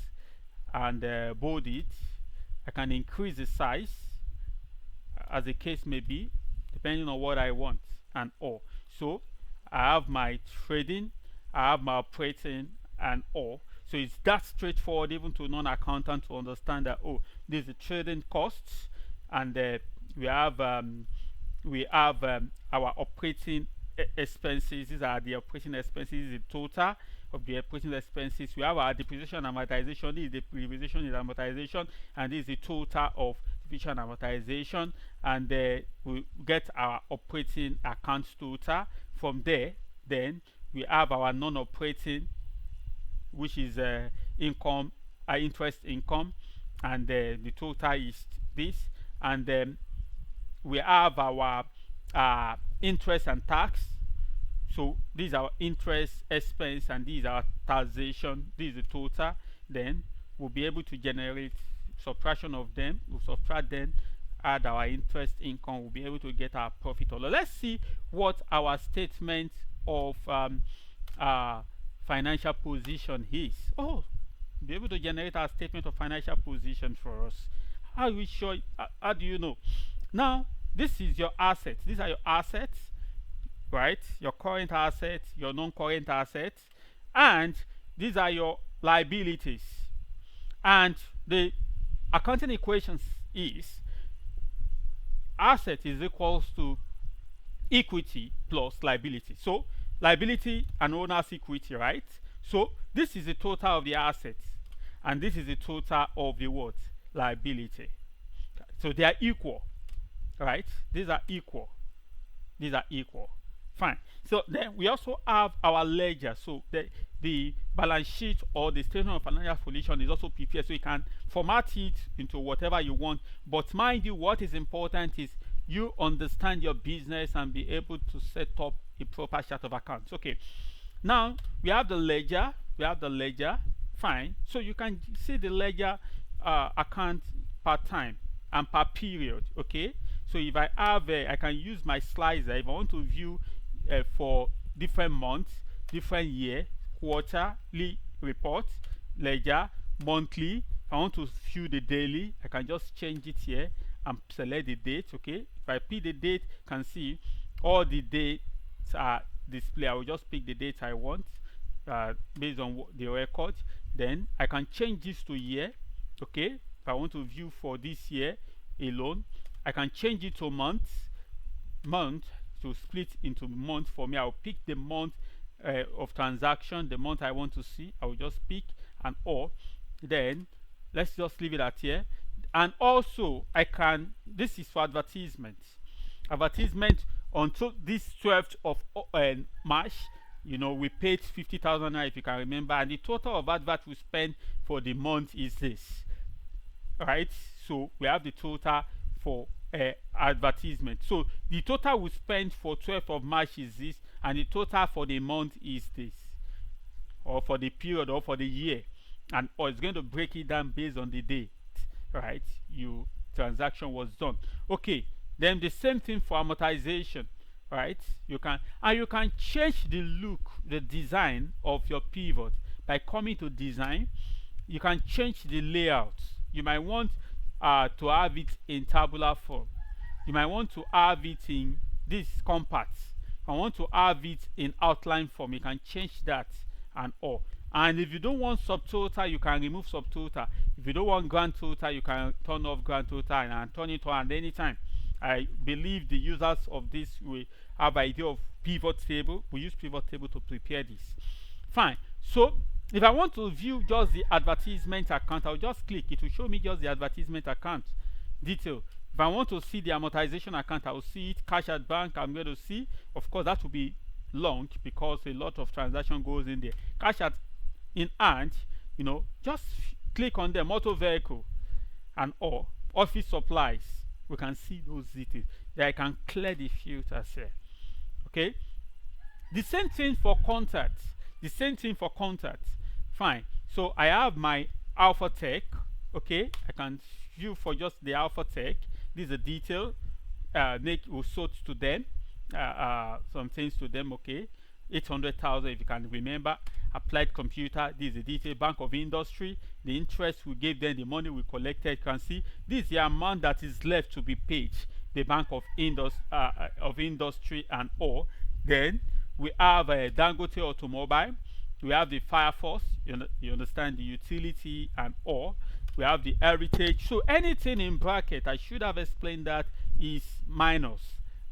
and bold it. I can increase the size as the case may be, depending on what I want and all. So I have my trading, I have my operating and all. So it's that straightforward even to non-accountant to understand that, oh, this is the trading costs, and we have our operating expenses. These are the operating expenses, the total of the operating expenses. We have our depreciation and amortization. This is the depreciation and amortization, and this is the total of depreciation and amortization, and we get our operating account total. From there, then we have our non-operating, which is income, interest income, and the total is this, and then we have our interest and tax. So these are our interest expense and these are taxation. This is the total. Then we'll be able to generate subtraction of them. We'll subtract them, add our interest income. We'll be able to get our profit or loss. Let's see what our statement of financial position is. Oh, be able to generate our statement of financial position for us. How do we show? How do you know? Now, this is your assets. These are your assets, right? Your current assets, your non-current assets, and these are your liabilities. And the accounting equations is asset is equals to equity plus liability. So liability and owner's equity, right? So this is the total of the assets, and this is the total of the what? Liability. So they are equal, right? These are equal. These are equal. Fine. So then we also have our ledger. So the balance sheet or the statement of financial position is also prepared, so you can format it into whatever you want. But mind you, what is important is you understand your business and be able to set up a proper chart of accounts. Okay. Now we have the ledger. We have the ledger. Fine. So you can see the ledger account per time and per period. Okay. So if I have, I can use my slicer if I want to view for different months, different year, quarterly report, ledger, monthly. If I want to view the daily, I can just change it here and select the date. Okay. If I pick the date, you can see all the dates are displayed. I will just pick the date I want based on the record. Then I can change this to year. Okay. If I want to view for this year alone, I can change it to month to split into month. For me, I'll pick the month of transaction, the month I want to see. I will just pick and or then let's just leave it at here. And also I can, this is for advertisement on this 12th of March. You know, we paid 50,000 naira, if you can remember, and the total of advert we spent for the month is this, right? So we have the total for advertisement. So the total we spent for 12th of March is this, and the total for the month is this, or for the period, or for the year, and or it's going to break it down based on the date, right? Your transaction was done. Okay. Then the same thing for amortization, right? You can change the look, the design of your pivot by coming to design. You can change the layout. You might want to have it in tabular form. You might want to have it in this compact. If I want to have it in outline form, you can change that and all. And if you don't want subtotal, you can remove subtotal. If you don't want grand total, you can turn off grand total and turn it on at any time. I believe the users of this will have idea of pivot table. We use pivot table to prepare this. Fine. So if I want to view just the advertisement account, I'll just click. It will show me just the advertisement account detail. If I want to see the amortization account, I will see it. Cash at bank, I'm going to see. Of course, that will be long because a lot of transaction goes in there. Cash at in hand, you know, just click on the motor vehicle and all. Office supplies, we can see those details. Then I can clear the filters here. Okay. The same thing for contacts. Fine. So I have my Alpha Tech. Okay. I can view for just the Alpha Tech. This is a detail. Nick will sort to them. Some things to them. Okay. 800,000 if you can remember. Applied Computer, this is the detail. Bank of Industry, the interest we gave them, the money we collected. You can see this is the amount that is left to be paid. The Bank of Industry and all. Then we have Dangote Automobile. We have the Fire Force. You understand, the utility and all. We have the Heritage. So anything in bracket, I should have explained that, is minus,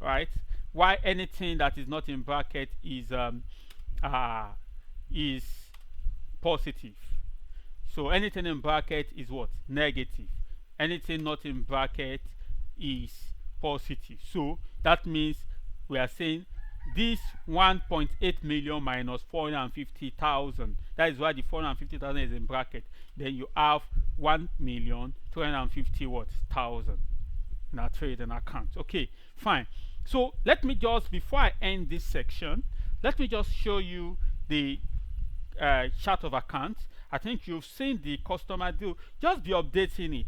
right? Why anything that is not in bracket is positive. So anything in bracket is what? Negative. Anything not in bracket is positive. So that means we are saying this 1.8 million minus 450,000. That is why the 450,000 is in bracket. Then you have 1,250,000 in our trading account. Okay, fine. So let me just, before I end this section, let me just show you the chart of accounts. I think you've seen the customer deal. Just be updating it.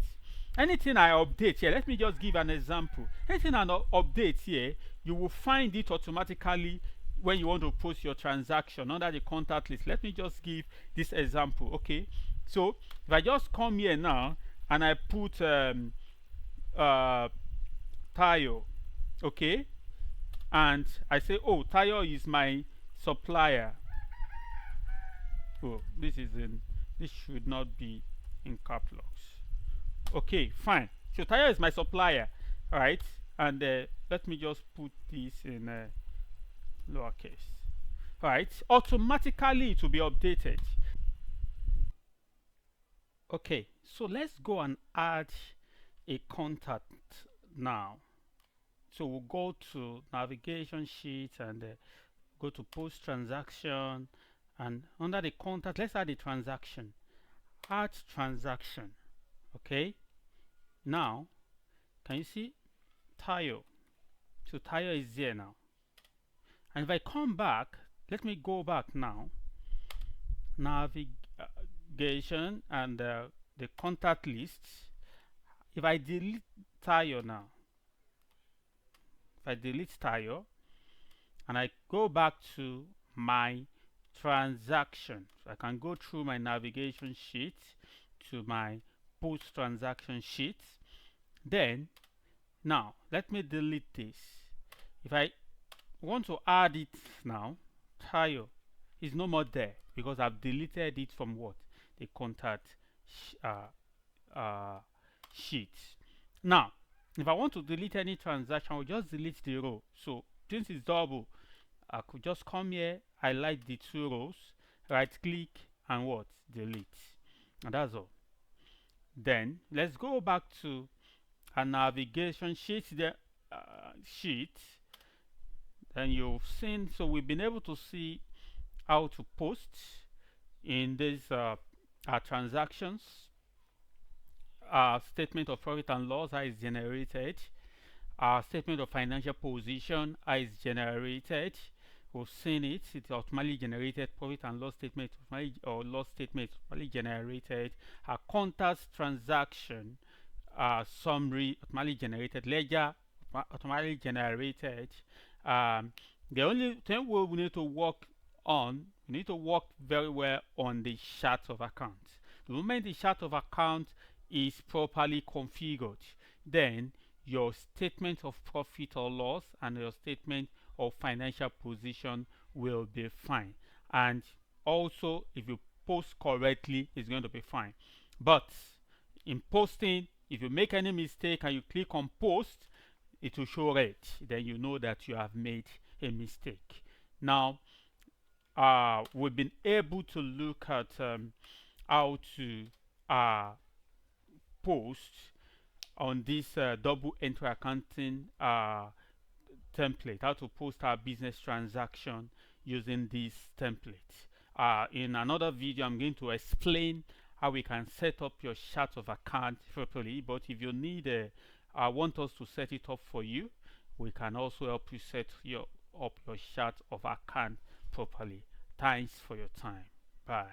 Anything I update here, let me just give an example. Anything I update here, you will find it automatically when you want to post your transaction under the contact list. Let me just give this example. Okay, so if I just come here now and I put uh, Tayo, okay, and I say, oh, Tayo is my supplier. Oh, this should not be in cap locks. Okay, fine. So Tayo is my supplier, all right, and let me just put this in lowercase. All right, automatically it will be updated. Okay, so let's go and add a contact now. So we'll go to navigation sheet and go to post transaction, and under the contact, let's add a transaction. Add transaction. Okay, now can you see Tayo? So Tayo is there now. And if I come back, let me go back now. Navigation and the contact list. If I delete Tayo now, if I delete Tayo and I go back to my transaction, so I can go through my navigation sheet to my post transaction sheet. Then now let me delete this. If I want to add it now, Tayo is no more there because I've deleted it from what? The contact sheet. Now if I want to delete any transaction, I'll just delete the row. So since it's double, I could just come here, highlight the two rows, right click and what? Delete. And that's all. Then let's go back to a navigation sheet there, then you've seen, so we've been able to see how to post in these transactions. Statement of profit and loss, how is generated. Statement of financial position, how is generated. We've seen it. It's automatically generated. Profit and loss statement or loss statement automatically generated. Contact transaction summary automatically generated. Ledger automatically generated. The only thing we need to work on, we need to work very well on the chart of account. The moment the chart of account is properly configured, then your statement of profit or loss and your statement of financial position will be fine. And also, if you post correctly, it's going to be fine. But in posting, if you make any mistake and you click on post, it will show red. Then you know that you have made a mistake. Now, we've been able to look at how to post on this double entry accounting template, how to post our business transaction using this template. In another video, I'm going to explain how we can set up your chart of account properly. But if you need want us to set it up for you, we can also help you set up your chart of account properly. Thanks for your time. Bye.